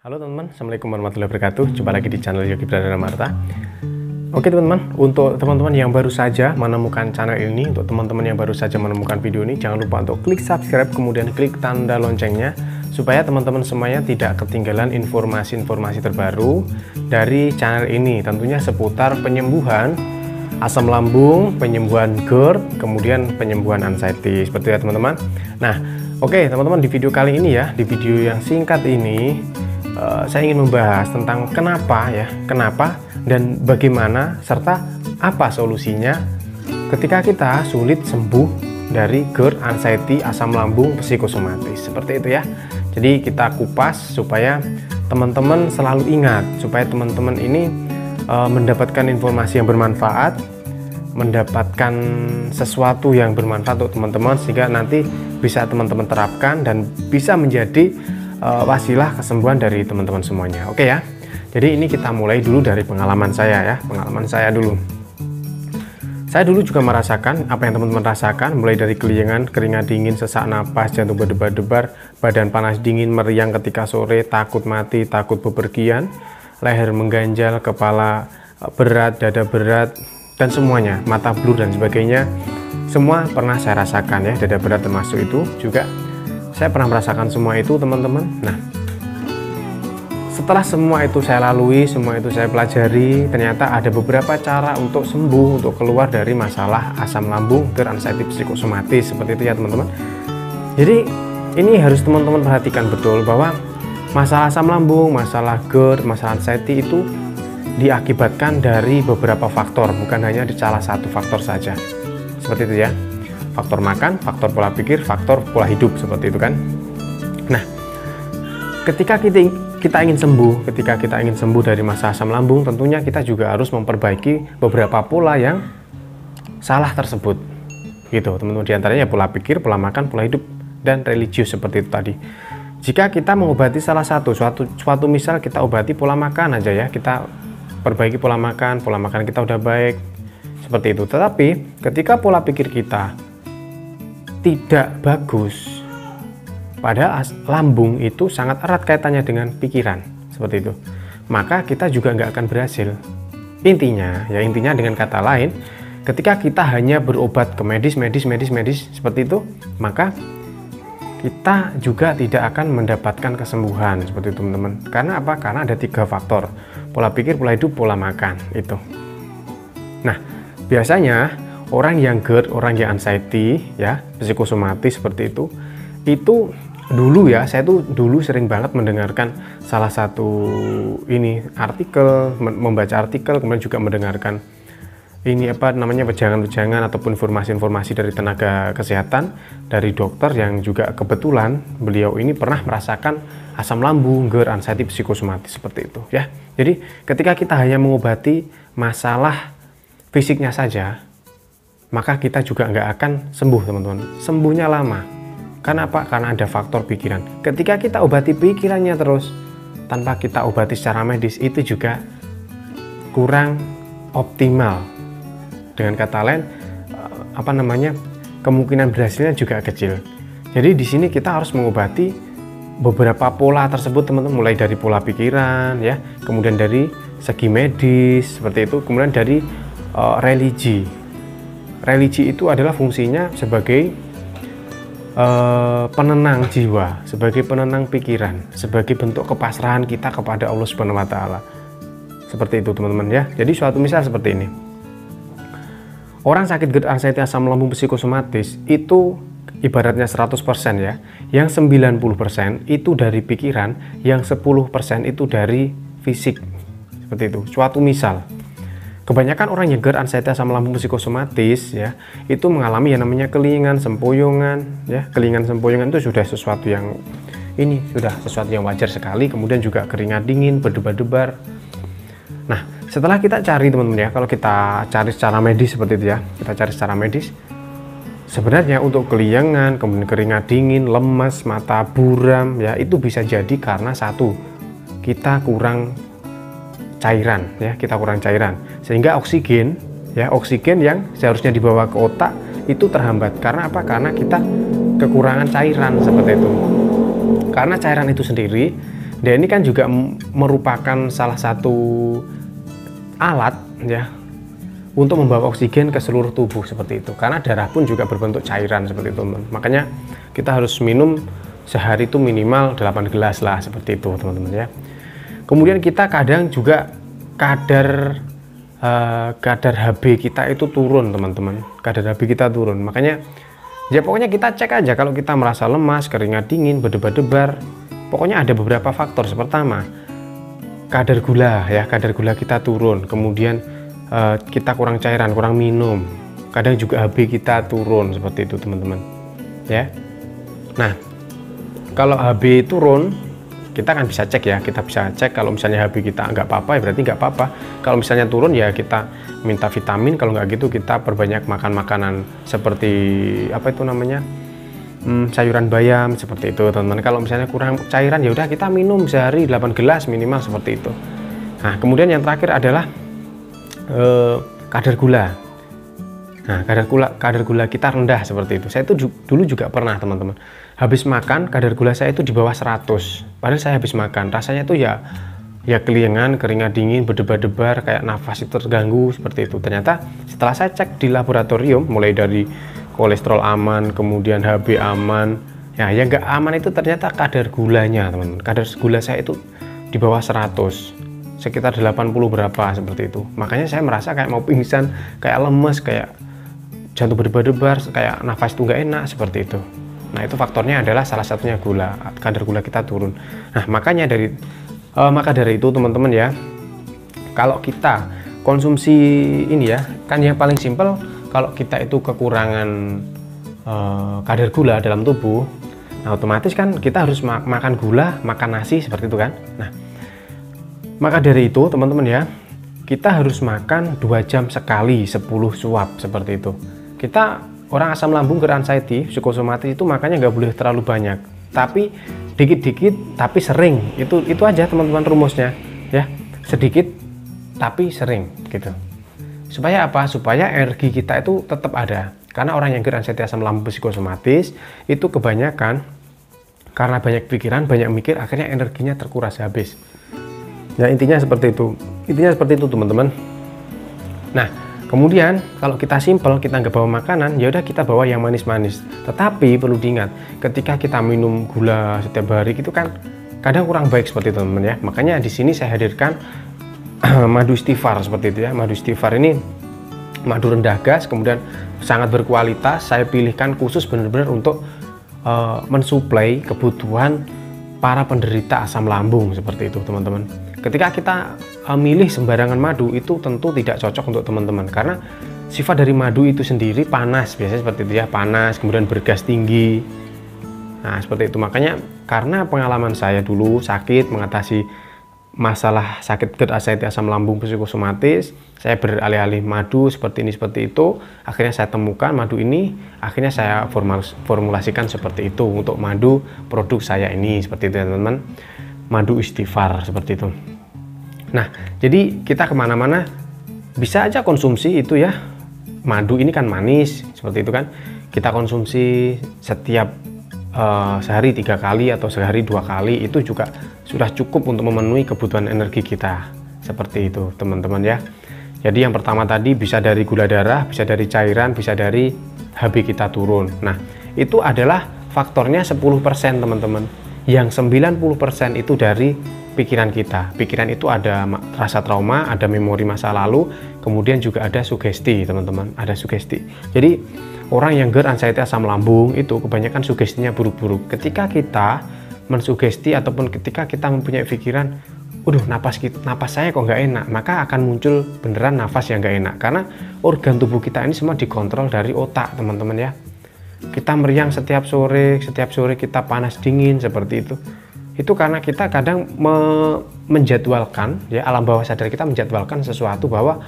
Halo teman-teman, Assalamualaikum warahmatullahi wabarakatuh. Jumpa lagi di channel Yogi Pradana Marta. Oke teman-teman, untuk teman-teman yang baru saja menemukan channel ini, untuk teman-teman yang baru saja menemukan video ini, jangan lupa untuk klik subscribe, kemudian klik tanda loncengnya, supaya teman-teman semuanya tidak ketinggalan informasi-informasi terbaru dari channel ini. Tentunya seputar penyembuhan asam lambung, penyembuhan GERD, kemudian penyembuhan anxiety, seperti itu ya teman-teman. Nah, oke teman-teman, di video kali ini ya, di video yang singkat ini, saya ingin membahas tentang kenapa dan bagaimana serta apa solusinya ketika kita sulit sembuh dari GERD, anxiety, asam lambung, psikosomatis, seperti itu ya. Jadi kita kupas supaya teman-teman selalu ingat, supaya teman-teman ini mendapatkan informasi yang bermanfaat, mendapatkan sesuatu yang bermanfaat untuk teman-teman, sehingga nanti bisa teman-teman terapkan dan bisa menjadi wasilah kesembuhan dari teman-teman semuanya. Oke ya. Jadi ini kita mulai dulu dari pengalaman saya ya. Pengalaman saya dulu. Saya dulu juga merasakan apa yang teman-teman rasakan, mulai dari keliengan, keringat dingin, sesak napas, jantung berdebar-debar, badan panas dingin, meriang ketika sore, takut mati, takut bepergian, leher mengganjal, kepala berat, dada berat, dan semuanya, mata blur dan sebagainya. Semua pernah saya rasakan ya, dada berat termasuk itu juga. Saya pernah merasakan semua itu teman-teman. Nah, setelah semua itu saya lalui, semua itu saya pelajari, ternyata ada beberapa cara untuk sembuh, untuk keluar dari masalah asam lambung, GERD, anxiety, psikosomatis, seperti itu ya teman-teman. Jadi ini harus teman-teman perhatikan betul bahwa masalah asam lambung, masalah GERD, masalah anxiety itu diakibatkan dari beberapa faktor, bukan hanya di salah satu faktor saja. Seperti itu ya. Faktor makan, faktor pola pikir, faktor pola hidup, seperti itu kan. Nah, ketika kita ingin sembuh dari masalah asam lambung, tentunya kita juga harus memperbaiki beberapa pola yang salah tersebut. Gitu, teman-teman. Di antaranya pola pikir, pola makan, pola hidup, dan religius, seperti itu tadi. Jika kita mengobati salah suatu misal kita obati pola makan aja ya, kita perbaiki pola makan kita udah baik, seperti itu. Tetapi ketika pola pikir kita tidak bagus, padahal lambung itu sangat erat kaitannya dengan pikiran, seperti itu, maka kita juga nggak akan berhasil. Intinya dengan kata lain, ketika kita hanya berobat ke medis seperti itu, maka kita juga tidak akan mendapatkan kesembuhan, seperti itu teman-teman. Karena apa? Karena ada 3 faktor: pola pikir, pola hidup, pola makan itu. Nah, biasanya orang yang GERD, orang yang anxiety ya, psikosomatis seperti itu dulu ya, saya tuh dulu sering banget mendengarkan salah satu artikel, membaca artikel, kemudian juga mendengarkan wejangan-wejangan ataupun informasi-informasi dari tenaga kesehatan, dari dokter yang juga kebetulan beliau ini pernah merasakan asam lambung, GERD, anxiety, psikosomatis, seperti itu ya. Jadi ketika kita hanya mengobati masalah fisiknya saja, maka kita juga nggak akan sembuh teman-teman. Sembuhnya lama. Karena apa? Karena ada faktor pikiran. Ketika kita obati pikirannya terus, tanpa kita obati secara medis, itu juga kurang optimal. Dengan kata lain, kemungkinan berhasilnya juga kecil. Jadi di sini kita harus mengobati beberapa pola tersebut teman-teman, mulai dari pola pikiran ya, kemudian dari segi medis seperti itu, kemudian dari religi. Religi itu adalah fungsinya sebagai penenang jiwa, sebagai penenang pikiran, sebagai bentuk kepasrahan kita kepada Allah Subhanahu wa Ta'ala. Seperti itu teman-teman ya. Jadi suatu misal seperti ini. Orang sakit GERD, anxiety, asam lambung, psikosomatis itu ibaratnya 100% ya. Yang 90% itu dari pikiran, yang 10% itu dari fisik. Seperti itu. Suatu misal. Kebanyakan orang yang GERD, anxiety, asam lambung, psikosomatis ya, itu mengalami yang namanya kelingan, sempoyongan ya. Kelingan, sempoyongan itu sudah sesuatu yang wajar sekali. Kemudian juga keringat dingin, berdebar-debar. Nah, setelah kita cari teman-teman ya, kalau kita cari secara medis seperti itu ya, kita cari secara medis, sebenarnya untuk kelingan, kemudian keringat dingin, lemas, mata buram ya, itu bisa jadi karena satu, kita kurang cairan ya, sehingga oksigen yang seharusnya dibawa ke otak itu terhambat. Karena apa? Karena kita kekurangan cairan, seperti itu. Karena cairan itu sendiri Dan ini kan juga merupakan salah satu alat ya untuk membawa oksigen ke seluruh tubuh seperti itu. Karena darah pun juga berbentuk cairan seperti itu, teman. Makanya kita harus minum sehari itu minimal 8 gelas lah seperti itu, teman-teman ya. Kemudian kita kadang juga kadar HB kita itu turun, teman-teman. Kadar HB kita turun. Makanya ya pokoknya kita cek aja kalau kita merasa lemas, keringat dingin, berdebar-debar. Pokoknya ada beberapa faktor. Pertama, kadar gula ya, kadar gula kita turun. Kemudian kita kurang cairan, kurang minum. Kadang juga HB kita turun seperti itu, teman-teman. Ya. Nah, kalau HB turun, kita kan bisa cek ya, kita bisa cek kalau misalnya HB kita nggak apa-apa ya berarti nggak apa-apa. Kalau misalnya turun ya kita minta vitamin, kalau nggak gitu kita perbanyak makan makanan seperti apa itu namanya, sayuran bayam seperti itu, teman-teman. Kalau misalnya kurang cairan ya udah kita minum sehari 8 gelas minimal seperti itu. Nah, kemudian yang terakhir adalah kadar gula. Nah, kadar gula kita rendah seperti itu. Saya itu dulu juga pernah, teman-teman. Habis makan kadar gula saya itu di bawah 100. Padahal saya habis makan, rasanya itu ya keliengan, keringat dingin, berdebar-debar, kayak nafas itu terganggu seperti itu. Ternyata setelah saya cek di laboratorium, mulai dari kolesterol aman, kemudian HB aman. Ya, yang nggak aman itu ternyata kadar gulanya, teman-teman. Kadar gula saya itu di bawah 100. Sekitar 80 berapa seperti itu. Makanya saya merasa kayak mau pingsan, kayak lemes, kayak jantung berdebar-debar, kayak nafas itu nggak enak seperti itu. Nah, itu faktornya adalah salah satunya gula, kadar gula kita turun. Nah, makanya maka dari itu, teman-teman ya, kalau kita konsumsi ini ya, kan yang paling simpel kalau kita itu kekurangan kadar gula dalam tubuh, nah otomatis kan kita harus makan gula, makan nasi seperti itu kan. Nah, maka dari itu, teman-teman ya, kita harus makan 2 jam sekali 10 suap seperti itu. Kita orang asam lambung anxiety, psikosomatis itu makanya nggak boleh terlalu banyak, tapi dikit-dikit tapi sering. Itu aja, teman-teman, rumusnya ya. Sedikit tapi sering gitu. Supaya apa? Supaya energi kita itu tetap ada. Karena orang yang anxiety, asam lambung, psikosomatis itu kebanyakan karena banyak pikiran, banyak mikir, akhirnya energinya terkuras habis. Ya, intinya seperti itu. Intinya seperti itu, teman-teman. Nah, kemudian kalau kita simpel, kita nggak bawa makanan, ya udah kita bawa yang manis-manis. Tetapi perlu diingat, ketika kita minum gula setiap hari itu kan kadang kurang baik seperti itu, teman-teman ya. Makanya di sini saya hadirkan madu istighfar seperti itu ya. Madu istighfar ini madu rendah gas, kemudian sangat berkualitas. Saya pilihkan khusus benar-benar untuk mensuplai kebutuhan para penderita asam lambung seperti itu, teman-teman. Ketika kita milih sembarangan madu itu tentu tidak cocok untuk teman-teman, karena sifat dari madu itu sendiri panas, biasanya seperti itu ya, panas, kemudian bergas tinggi. Nah, seperti itu. Makanya karena pengalaman saya dulu sakit, mengatasi masalah sakit GERD, anxiety, asam lambung, psikosomatis, saya beralih-alih madu seperti ini, seperti itu. Akhirnya saya temukan madu ini, akhirnya saya formulasikan seperti itu untuk madu produk saya ini, seperti itu ya, teman-teman. Madu istighfar seperti itu. Nah, jadi kita kemana-mana bisa aja konsumsi itu ya. Madu ini kan manis seperti itu kan. Kita konsumsi setiap sehari 3 kali atau sehari 2 kali, itu juga sudah cukup untuk memenuhi kebutuhan energi kita seperti itu, teman-teman ya. Jadi yang pertama tadi bisa dari gula darah, bisa dari cairan, bisa dari HB kita turun. Nah, itu adalah faktornya 10%, teman-teman. Yang 90% itu dari pikiran kita. Pikiran itu ada rasa trauma, ada memori masa lalu, kemudian juga ada sugesti, teman-teman. Ada sugesti. Jadi orang yang GERD, anxiety, asam lambung itu kebanyakan sugestinya buruk-buruk. Ketika kita mensugesti ataupun ketika kita mempunyai pikiran, waduh, napas saya kok nggak enak, maka akan muncul beneran nafas yang nggak enak. Karena organ tubuh kita ini semua dikontrol dari otak, teman-teman ya. Kita meriang setiap sore kita panas dingin seperti itu. Itu karena kita kadang menjadwalkan ya, alam bawah sadar kita menjadwalkan sesuatu bahwa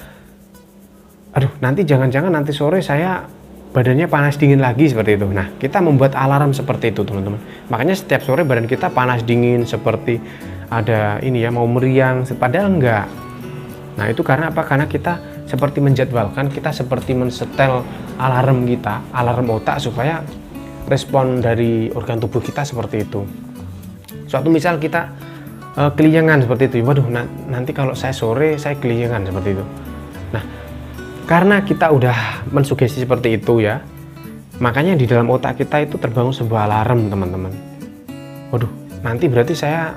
aduh, nanti jangan-jangan nanti sore saya badannya panas dingin lagi seperti itu. Nah, kita membuat alarm seperti itu, teman-teman. Makanya setiap sore badan kita panas dingin seperti ada ini ya, mau meriang, padahal enggak. Nah, itu karena apa? Karena kita seperti menjadwalkan, kita seperti mensetel alarm kita, alarm otak supaya respon dari organ tubuh kita seperti itu. Suatu misal kita keliengan seperti itu. Waduh, nanti kalau saya sore saya keliengan seperti itu. Nah, karena kita udah mensugesti seperti itu ya, makanya di dalam otak kita itu terbangun sebuah alarm, teman-teman. Waduh, nanti berarti saya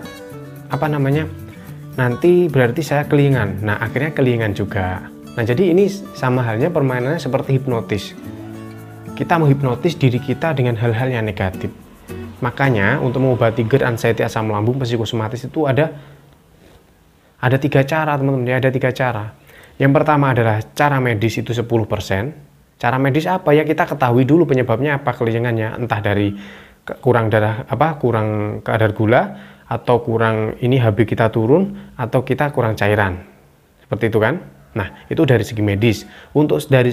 nanti berarti saya keliengan. Nah, akhirnya keliengan juga. Nah, jadi ini sama halnya permainannya seperti hipnotis. Kita menghipnotis diri kita dengan hal-hal yang negatif. Makanya untuk mengobati GERD, anxiety, asam lambung, psikosomatis itu ada 3 cara, teman-teman. Ya, ada 3 cara. Yang pertama adalah cara medis, itu 10%. Cara medis apa ya? Kita ketahui dulu penyebabnya apa keliengannya, entah dari kurang kadar gula, atau kurang HB kita turun, atau kita kurang cairan. Seperti itu kan? Nah, itu dari segi medis. Untuk dari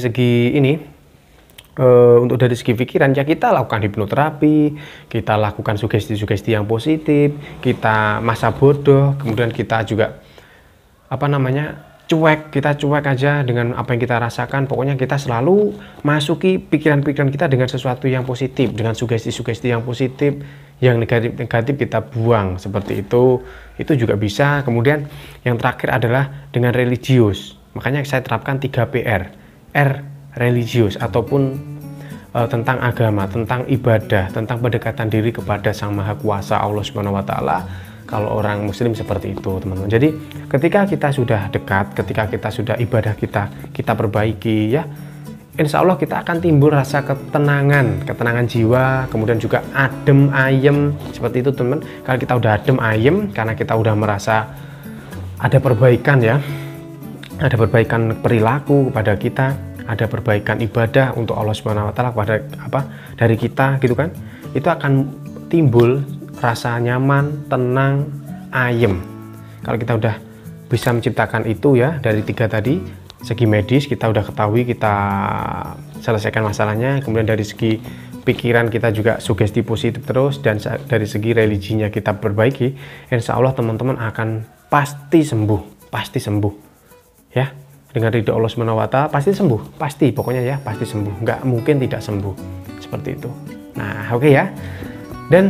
segi pikiran ya, kita lakukan hipnoterapi, kita lakukan sugesti-sugesti yang positif, kita masa bodoh, kemudian kita juga kita cuek aja dengan apa yang kita rasakan. Pokoknya kita selalu masuki pikiran-pikiran kita dengan sesuatu yang positif, dengan sugesti-sugesti yang positif. Yang negatif kita buang, seperti itu juga bisa. Kemudian yang terakhir adalah dengan religius. Makanya saya terapkan 3 PR. R, religius, ataupun tentang agama, tentang ibadah, tentang pendekatan diri kepada Sang Maha Kuasa Allah Subhanahu wa Ta'ala. Kalau orang muslim seperti itu, teman-teman. Jadi ketika kita sudah dekat, ketika kita sudah ibadah kita perbaiki ya, insya Allah kita akan timbul rasa ketenangan jiwa, kemudian juga adem ayem seperti itu, teman. Kalau kita udah adem ayem karena kita udah merasa ada perbaikan ya, ada perbaikan perilaku kepada kita, ada perbaikan ibadah untuk Allah Subhanahu wa Ta'ala kepada dari kita gitu kan, itu akan timbul rasa nyaman, tenang, ayem. Kalau kita udah bisa menciptakan itu ya, dari 3 tadi, segi medis kita udah ketahui, kita selesaikan masalahnya, kemudian dari segi pikiran kita juga sugesti positif terus, dan dari segi religinya kita perbaiki, insya Allah teman-teman akan pasti sembuh ya, dengan ridho Allah Subhanahu wa Ta'ala pasti sembuh, pasti, pokoknya ya pasti sembuh, nggak mungkin tidak sembuh seperti itu. Nah, oke ya. Dan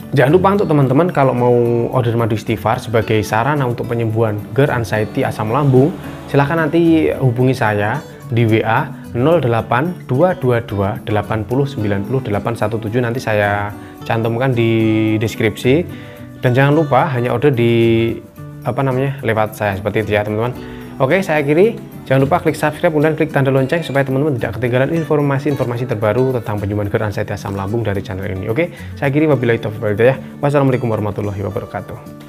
jangan lupa untuk teman-teman kalau mau order madu istighfar sebagai sarana untuk penyembuhan GERD, anxiety, asam lambung, silahkan nanti hubungi saya di WA 08222 80 90 817, nanti saya cantumkan di deskripsi. Dan jangan lupa hanya order di lewat saya, seperti itu ya, teman-teman. Oke, saya akhiri. Jangan lupa klik subscribe, kemudian klik tanda lonceng supaya teman-teman tidak ketinggalan informasi-informasi terbaru tentang penyembuhan GERD, anxiety, asam lambung dari channel ini. Oke, saya akhiri. Wabillahi taufiq wal hidayah. Wassalamualaikum warahmatullahi wabarakatuh.